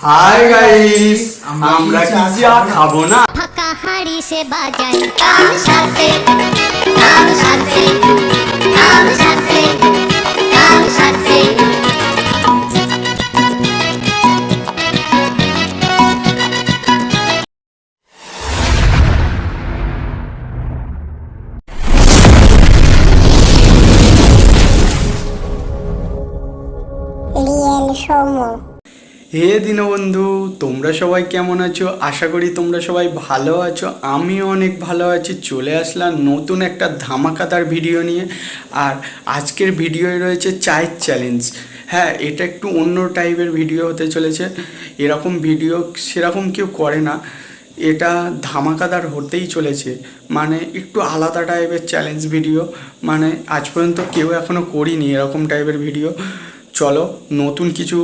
Hi guys, আমরা pizza খাবো না। ফাঁকা হাড়ি সে বাজাই কাম সাথে কাম সাথে কাম সাথে কাম সাথে রিয়েল সোমো। হে দীনবন্ধু, তোমরা সবাই কেমন আছো? আশা করি তোমরা সবাই ভালো আছো। আমিও অনেক ভালো আছি। চলে আসলাম নতুন একটা ধামাকাদার ভিডিও নিয়ে। আর আজকের ভিডিওয় রয়েছে চায়ের চ্যালেঞ্জ। হ্যাঁ, এটা একটু অন্য টাইপের ভিডিও হতে চলেছে। এরকম ভিডিও সেরকম কেউ করে না। এটা ধামাকাদার হতেই চলেছে, মানে একটু আলাদা টাইপের চ্যালেঞ্জ ভিডিও। মানে আজ পর্যন্ত কেউ এখনও করিনি এরকম টাইপের ভিডিও। চলো নতুন কিছু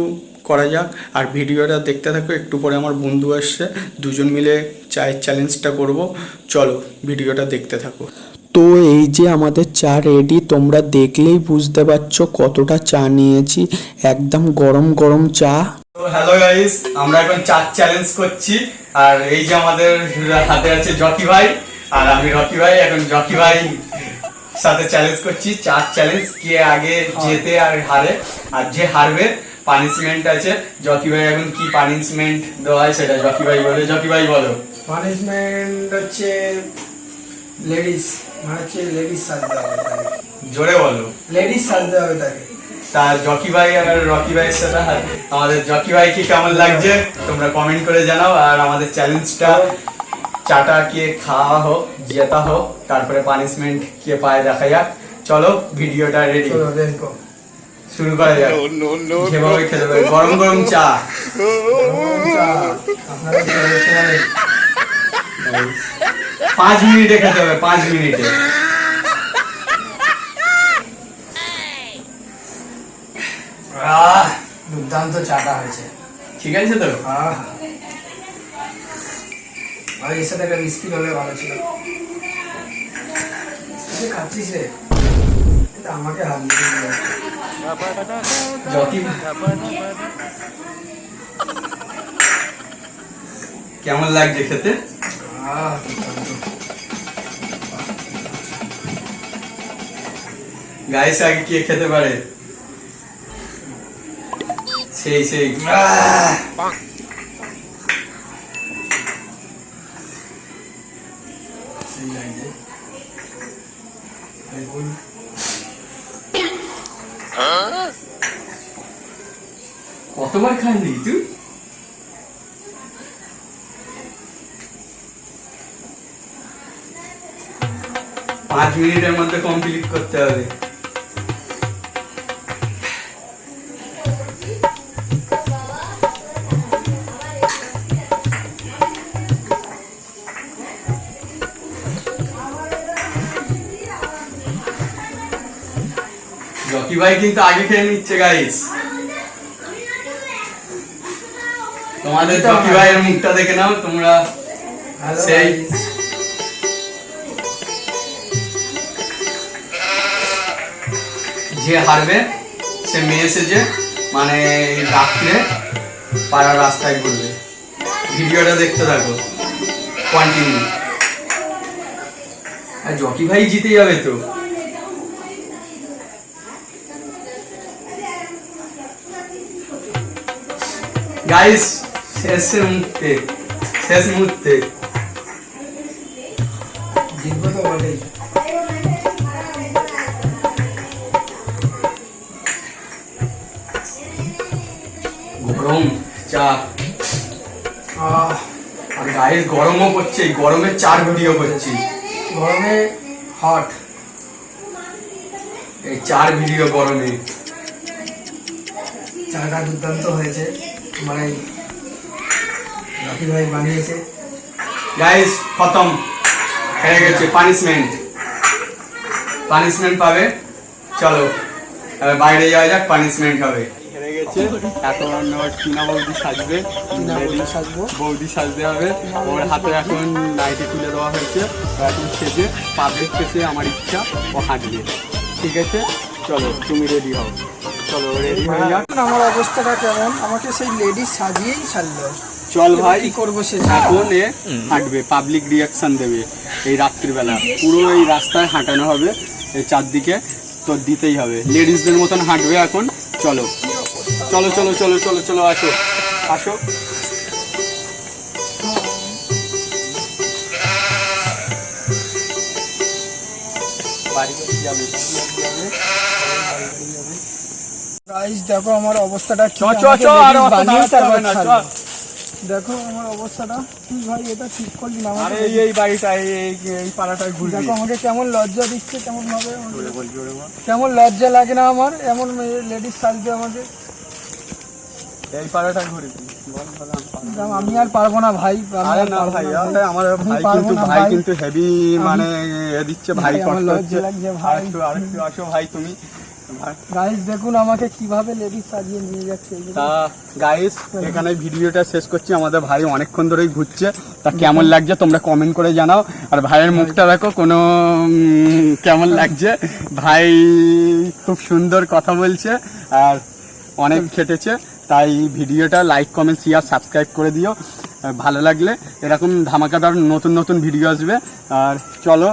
করা যাক। আর ভিডিওটা দেখতে থাকো। একটু পরে আমার বন্ধু আসছে, দুজন মিলে চায়ের চ্যালেঞ্জটা করব। চলো ভিডিওটা দেখতে থাকো। তো এই যে আমাদের চা রেডি, তোমরা দেখলেই বুঝতে পারছো কতটা চা নিয়েছি। একদম গরম গরম চা। তো হ্যালো গাইস, আমরা এখন চা চ্যালেঞ্জ করছি। আর এই যে আমাদের হাতে আছে জকি ভাই, আর আমি রকি ভাই। এখন জকি ভাই সাথে চ্যালেঞ্জ করছি, চার চ্যালেঞ্জ। কে আগে জেতে আর হারে, আর যে হারবে পানিশমেন্ট আছে। জকি ভাই এখন কি পানিশমেন্ট দেওয়া হয় সেটা জকি ভাই বলে। জকি ভাই বলো। পানিশমেন্ট হচ্ছে লেডিস, মানে হচ্ছে লেডিস সাজতে হবে তাকে। জোরে বলো। লেডিস সাজতে হবে তাকে। তা জকি ভাই আর রকি ভাইয়ের সাথে আমাদের জকি ভাই কি কেমন লাগছে তোমরা কমেন্ট করে জানাও। আর আমাদের চ্যালেঞ্জটা চাটা কে খাওয়া হোক, জেতা হোক, তারপরে পানিশমেন্ট কে পায় দেখা যাক। চলো ভিডিওটা রেডি, চলো দেখো, শুরু করা যাক। যেভাবে খেতে পারে গরম গরম চা। আপনারা কি দেখতে পারেন? 5 মিনিটে খেতে হবে, 5 মিনিটে। দুর্দান্ত চাটা হয়েছে। ঠিক আছে তো? আর এর সাথে একটা বিস্কিট হলে ভালো ছিল। খাচ্ছিস রে, এটা আমাকে হাত দিয়ে দিল। জকি কেমন লাগছে খেতে? গাইস আগে কে খেতে পারে? সেই সেই কতবার খাইনি তুই? পাঁচ মিনিটের মধ্যে কমপ্লিট করতে হবে। জকি ভাই কিন্তু আগে খেয়ে নিচ্ছে গাইস। তোমাদের জকি ভাইয়ের মুখটা দেখে নাও তোমরা। সেই যে হারবে সে মেয়ে সেজে, মানে রাত্রে পাড়ার রাস্তায় ঘুরবে। ভিডিওটা দেখতে থাকো, কন্টিনিউ। আর জকি ভাই জিতে যাবে তো। গাইস শেষ মুহূর্তে জিতবো তো বটেই। গরম চা। আর গাইস গরমও পড়ছে, গরমে চার ভিডিও করছি। গরমে হট, এই 4 ভিডিও গরমে। চাটা দুর্দান্ত হয়েছে, মানে রকি ভাই বানিয়েছে। গাইস খতম হয়ে গেছে। পানিশমেন্ট পাবে। চলো বাইরে যাওয়া যাক, পানিশমেন্ট হবে। হেরে গেছে। এখন টিনা বৌদি সাজবে, বৌদি সাজতে হবে। ওর হাতে এখন নাইটি তুলে দেওয়া হয়েছে। এখন সেজে পাবলিক প্লেসে আমার ইচ্ছা ও হাঁটবে। ঠিক আছে, চলো তুমি রেডি হও। চলো রেডি হয়ে যাক। এখন আমার অবস্থাটা কেমন, আমাকে সেই লেডিস সাজিয়েই ছাড়লো। চল ভাই, কি করবো সে এখন এ হাঁটবে, পাবলিক রিয়াকশন দেবে এই রাত্রিবেলা, পুরো এই রাস্তায় হাঁটানো হবে এই চারদিকে, তো দিতেই হবে, লেডিসদের মতন হাঁটবে এখন। চলো চলো চলো চলো চলো চলো, আসো আসো। বাড়ি বাড়ি যাবে, গাইস দেখো আমার অবস্থাটা কি, চ চ আমাকে চ, আর ladies অত বানিয়ে দাঁড়াতে তারপর হবে না, ছাড়লো। চল। দেখো আমার অবস্থাটা কি ভাই, এটা ঠিক করলি না আরে আমাকে। এই বাড়িটা এই পাড়াটায় ঘুরবি। দেখো আমাকে কেমন লজ্জা দিচ্ছে, কেমন ভাবে জোরে বল, জোরে বল। কেমন লজ্জা লাগে না আমার এমন লেডিস সাজতে আমাকে। এই পাড়াটায় ঘুরবি, বল বল, আমি পারবো। আমি আর পারবো না ভাই, আমি আরে আর না পারবো ভাই, না আরে আমার আমি ভাই পারবো কিন্তু, না ভাই ভাই। কিন্তু হেভি মানে এ দিচ্ছে ভাই, ভাই, আমার কষ্ট লজ্জা হচ্ছে লাগছে ভাই। আরেকটু আসো ভাই তুমি। ভাই, গাইস দেখুন আমাকে কিভাবে লেডিস সাজিয়ে নিয়ে যাচ্ছে এই যে। তা গাইস এখানে ভিডিওটা শেষ করছি, আমাদের ভাই অনেকক্ষণ ধরেই ঘুরছে, তা কেমন লাগছে তোমরা কমেন্ট করে জানাও। আর ভাইয়ের মুখটা দেখো, কোনো কেমন লাগছে, ভাই খুব সুন্দর কথা বলছে আর অনেক খেটেছে, তাই ভিডিওটা লাইক কমেন্ট শেয়ার সাবস্ক্রাইব করে দিও। আর ভালো লাগলে এরকম ধামাকাদার নতুন নতুন ভিডিও আসবে। আর চলো